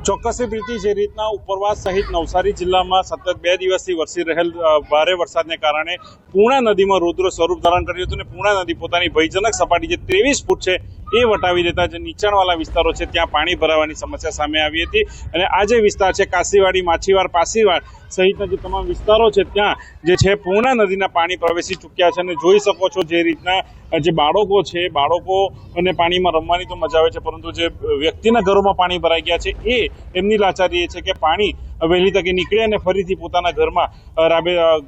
ચોક્કસથી પ્રીતિ, જે રીતના ઉપરવાસ સહિત નવસારી જિલ્લામાં સતત 2 દિવસથી વરસી રહેલ ભારે વરસાદને કારણે પૂર્ણા નદીમાં રૌદ્ર સ્વરૂપ ધારણ કર્યું હતું અને પૂર્ણા નદી પોતાની ભયજનક સપાટી જે 23 ફૂટ છે એ વટાવી દેતા જે નીચાણવાળા વિસ્તારો છે ત્યાં પાણી ભરાવાની સમસ્યા સામે આવી હતી અને આ જે વિસ્તાર છે કાશીવાડી, માછીવાર, પાસીવાડ સહિતના જે તમામ વિસ્તારો છે ત્યાં જે છે પૂર્ણા નદીના પાણી પ્રવેશી ચૂક્યા છે અને જોઈ શકો છો જે રીતના જે બાળકો છે, બાળકો અને પાણીમાં રમવાની તો મજા આવે છે, પરંતુ જે વ્યક્તિના ઘરોમાં પાણી ભરાઈ ગયા છે એ એમની લાચારી એ છે કે પાણી વહેલી તકે નીકળે અને ફરીથી પોતાના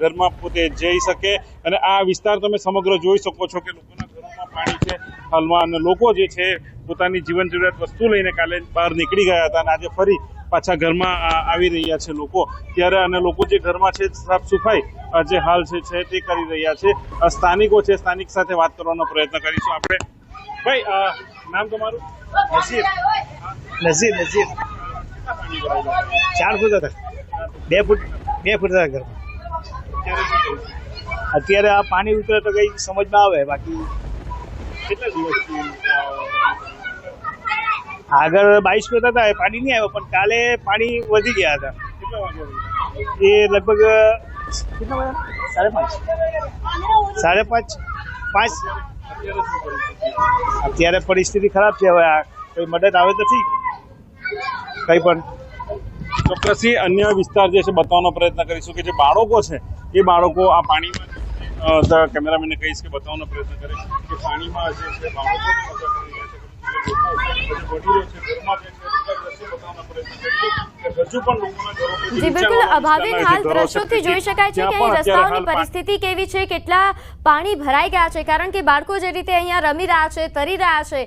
ઘરમાં પોતે જઈ શકે। અને આ વિસ્તાર તમે સમગ્ર જોઈ શકો છો કે લોકોના ઘરોમાં પાણી છે હાલમાં, અને લોકો જે છે પોતાની જીવન જરૂરિયાત વસ્તુ લઈને કાલે બહાર નીકળી ગયા હતા અને આજે ફરી પાછા ઘરમાં આવી રહ્યા છે લોકો। ત્યારે અને લોકો જે ઘરમાં છે સાફ સફાઈ જે હાલ છે તે કરી રહ્યા છે। સ્થાનિકો છે, સ્થાનિક સાથે વાત કરવાનો પ્રયત્ન કરીશું આપણે। ભાઈ, નામ તમારું? નઝીર 4 ફૂટ હતા, 2 ફૂટ હતા ઘરમાં। અત્યારે આ પાણી ઉતરે તો કઈ સમજ ના આવે। બાકી કેટલા દિવસથી આગળ 22 ફૂટ હતા, પાણી નહીં આવ્યો, પણ કાલે પાણી વધી ગયા હતા। કેટલા વાગ્યા એ લગભગ કેટલા વાગ્યા? 5:30 અત્યારે પરિસ્થિતિ ખરાબ છે। હવે કોઈ મદદ આવે તો ઠીક, કંઈ પણ ચોક્કસથી અન્ય વિસ્તાર જે છે બતાવવાનો પ્રયત્ન કરીશું કે જે બાળકો છે એ બાળકો આ પાણીમાં કેમેરામેનને કહીશ કે બતાવવાનો પ્રયત્ન કરે કે પાણીમાં જે છે બાળકો મજા કરી રહ્યા છે, વડીલો છે ઘરમાં જે છે બતાવવાનો પ્રયત્ન કરીશું કે હજુ પણ લોકોના ઘરો જી બિલકુલ અભાવિન હાલ દ્રશ્યોથી જોઈ શકાય છે કે અહીં રસ્તાઓની પરિસ્થિતિ કેવી છે, કેટલા પાણી ભરાઈ ગયા છે, કારણ કે બાળકો જે રીતે અહીંયા રમી રહ્યા છે, તરી રહ્યા છે,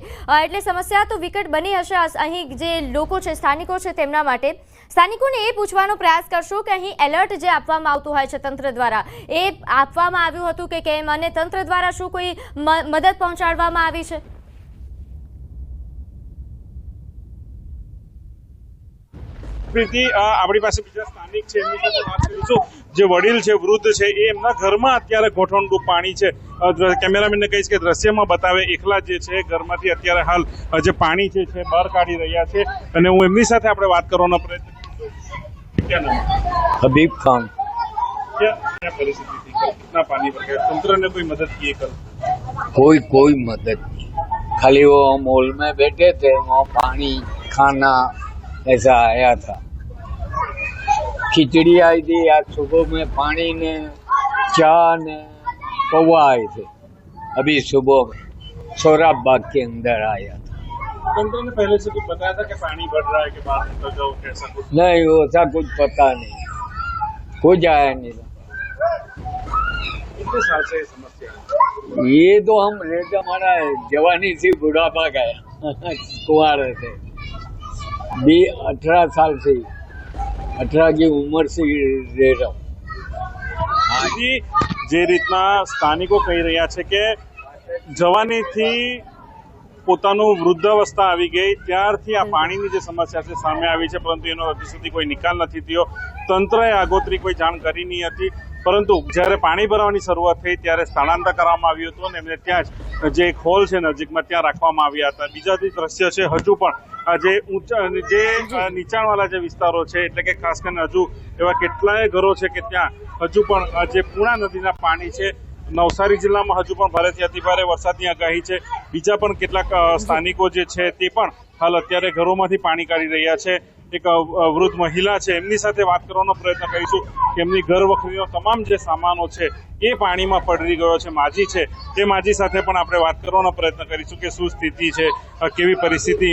એટલે સમસ્યા તો વિકટ બની હશે અહીં જે લોકો છે, સ્થાનિકો છે તેમના માટે। સ્થાનિકોને એ પૂછવાનો પ્રયાસ કરશો કે અહીં એલર્ટ જે આપવામાં આવતું હોય છે તંત્ર દ્વારા, એ આપવામાં આવ્યું હતું કે કેમ, અને તંત્ર દ્વારા શું કોઈ મદદ પહોંચાડવામાં આવી છે? પ્રીતિ, આપણી પાસે બીજા સ્થાનિક છે એમની સાથે વાત કરીશું। જે વડીલ છે, વૃદ્ધ છે, એ એમના ઘરમાં અત્યારે ગોઠવણરૂપ પાણી છે। કેમેરામેનને કહીશ કે દ્રશ્યમાં બતાવે, એકલા જે છે ઘરમાંથી અત્યારે હાલ જે પાણી છે બહાર કાઢી રહ્યા છે અને હું એમની સાથે આપણે વાત કરવાનો પ્રયત્ન કરીશું। हबीब खान। क्या परिस्थिति थी, कितना पानी भर गया, तंत्र ने कोई मदद की कल? कोई मदद नहीं, खाली वो मॉल में बैठे थे, वहाँ पानी खाना ऐसा आया था। खिचड़ी आई थी आज सुबह में, पानी ने चाय ने पौवा आए थे अभी सुबह सौराब बाग के अंदर आया था। तंत्र ने पहले से कुछ बताया था कि पानी बढ़ रहा है कि बाहर निकल जाओ, कैसा कुछ? नहीं, वैसा कुछ पता नहीं, कोई जाया नहीं था। कितने साल से समस्या है? ये तो हम रहते, हमारा जवानी से बुढ़ापा गया कुंवारे थे, 18 साल से, 18 की उम्र से रह रहा हूँ। જે રીતના સ્થાનિકો કહી રહ્યા છે કે જવાનીથી પોતાનું વૃદ્ધાવસ્થા આવી ગઈ ત્યારથી આ પાણીની જે સમસ્યા છે સામે આવી છે, પરંતુ એનો હજી સુધી કોઈ નિકાલ નથી થયો। તંત્રએ આગોતરી કોઈ જાણ કરી નહીં હતી, પરંતુ જ્યારે પાણી ભરાવાની શરૂઆત થઈ ત્યારે સ્થળાંતર કરવામાં આવ્યું હતું અને એમને ત્યાં જ જે એક હોલ છે નજીકમાં ત્યાં રાખવામાં આવ્યા હતા। બીજા જે દ્રશ્ય છે હજુ પણ જે નીચાણવાળા જે વિસ્તારો છે, એટલે કે ખાસ કરીને હજુ એવા કેટલાય ઘરો છે કે ત્યાં હજુ પણ જે પૂર્ણા નદીના પાણી છે, નવસારી જિલ્લામાં હજુ પણ ભારેથી અતિભારે વરસાદની આગાહી છે। બીજા પણ કેટલાક સ્થાનિકો જે છે તે પણ હાલ અત્યારે ઘરોમાંથી પાણી કાઢી રહ્યા છે। એક વૃદ્ધ મહિલા છે, એમની સાથે વાત કરવાનો પ્રયત્ન કરીશું કે એમની ઘર વખરીનો તમામ જે સામાનો છે એ પાણીમાં પડી ગયો છે। માજી છે, તે માજી સાથે પણ આપણે વાત કરવાનો પ્રયત્ન કરીશું કે શું સ્થિતિ છે, કેવી પરિસ્થિતિ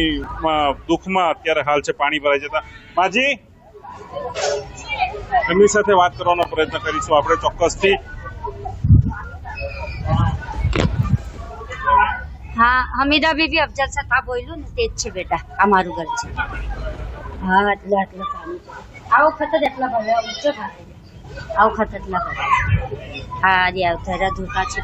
દુઃખમાં અત્યારે હાલ છે પાણી ભરાઈ જતા। માજી, એમની સાથે વાત કરવાનો પ્રયત્ન કરીશું આપણે ચોક્કસથી। हाँ, हमीदा बीबी अफजल से था बोलू ने तेज छे बेटा, અમારું ઘર છે। હા, આટલા પાણી છે, આવો ખતર એટલા ભરે ઊંચો થાય, આવો ખતર એટલા ભરે। હા, આજે આવતા ધોકા છે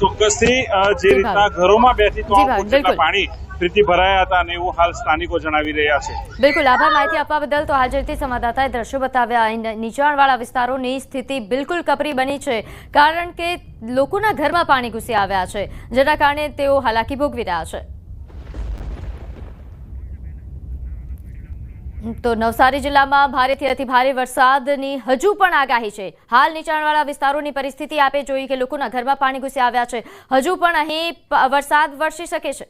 ચોક્કસથી જે રીતના ઘરોમાં 2 થી 3 ફૂટ જેટલા પાણી પ્રીતિ ભરાયા હતા અને એવું હાલ સ્થાનિકો જણાવી રહ્યા છે। બિલકુલ આભાર માહિતી આપવા બદલ। તો હાલ રીતે સંવાદદાતાએ દ્રશ્યો બતાવ્યા, નીચાણવાળા વિસ્તારોની સ્થિતિ બિલકુલ કપરી બની છે, કારણ કે લોકોના ઘરમાં પાણી ઘૂસી આવ્યા છે, જેના કારણે તેઓ હાલાકી ભોગવી રહ્યા છે। તો નવસારી જિલ્લામાં ભારેથી અતિ ભારે વરસાદની હજુ પણ આગાહી છે. હાલ નીચાણવાળા વિસ્તારોની પરિસ્થિતિ આપે જોઈ કે લોકોના ઘરમાં પાણી ઘૂસી આવ્યા છે. હજુ પણ અહીં વરસાદ વરસી શકે છે.